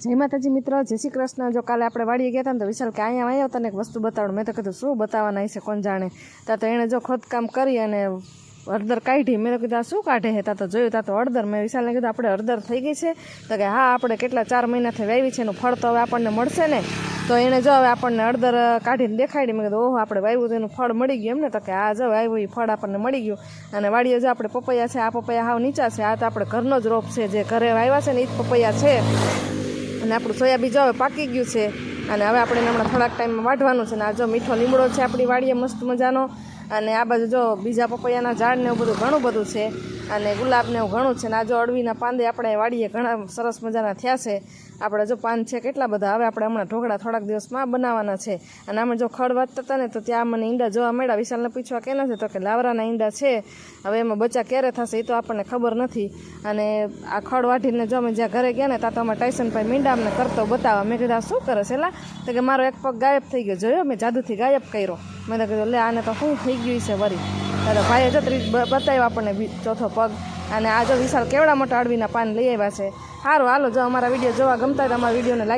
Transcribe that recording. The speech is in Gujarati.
જય માતાજી મિત્રો, જય શ્રી કૃષ્ણ। જો કાલે આપણે વાડીએ ગયા હતા ને તો વિશાલ કે અહીંયા આવ્યો તને એક વસ્તુ બતાવડું। મેં તો કીધું શું બતાવવાના છે કોણ જાણે। તા તો એણે જો ખોદકામ કરી અને હળદર કાઢી। મેં તો કીધું આ શું કાઢે છે? તા તો જોયું તા તો હળદર। મેં વિશાલને કીધું આપણે હળદર થઈ ગઈ છે? તો કે હા, આપણે કેટલા 4 મહિનાથી વાવી છે, એનું ફળ તો હવે આપણને મળશે ને। તો એણે જો હવે આપણને હળદર કાઢીને દેખાડી। મેં કીધું ઓહો, આપણે વાવ્યું તો એનું ફળ મળી ગયું એમ ને? તો કે આ જો આવ્યું એ ફળ આપણને મળી ગયું। અને વાડીએ જો આપણે પપૈયા છે, આ પપૈયા હાવ નીચા છે, આ તો આપણે ઘરનો જ રોપ છે, જે ઘરે વાવ્યા છે ને એ જ પપૈયા છે। અને આપણું સોયાબીન જો હવે પાકી ગયું છે અને હવે આપણે હમણાં થોડાક ટાઈમમાં વાઢવાનું છે। ને આ જો મીઠો લીમડો છે આપણી વાડીએ મસ્ત મજાનો। અને આ બાજુ જો બીજા પપૈયાના ઝાડ ને એવું બધું ઘણું બધું છે અને ગુલાબ ને એવું ઘણું છે। ને આ જો અળવીના પાંદે આપણે વાડીએ ઘણા સરસ મજાના થયા છે। આપણે જો પાન છે કેટલા બધા। હવે આપણે હમણાં ઢોકળા થોડાક દિવસમાં બનાવવાના છે। અને આમાં જો ખડ વાતતા હતા ને તો ત્યાં મને ઈંડા જોવા મળ્યા। વિશાલને પૂછવા કેના છે? તો કે લાવરાના ઈંડા છે। હવે એમાં બચ્ચા ક્યારે થશે એ તો આપણને ખબર નથી। અને આ ખડ વાઢીને જો અમે જ્યાં ઘરે ગયા ને ત્યાં તો અમારા ટાઈસનભાઈ મીંડા અમને કરતો બતાવવા। મેં કીધું આ શું કરે છે? એલા તો કે મારો એક પગ ગાયબ થઈ ગયો, જોયો મેં જાદુથી ગાયબ કર્યો। મેં તો કીધું લે આને તો શું થઈ ગયું છે વરી? તો ભાઈએ જો બતાવ્યો આપણને ચોથો પગ। અને આ જો વિશાલ કેવડા મોટા અળવીના પાન લઈ આવ્યા છે। સારું હાલો, જો અમારા વિડીયો જોવા ગમતા હોય તો અમારા વિડીયોને લાઈક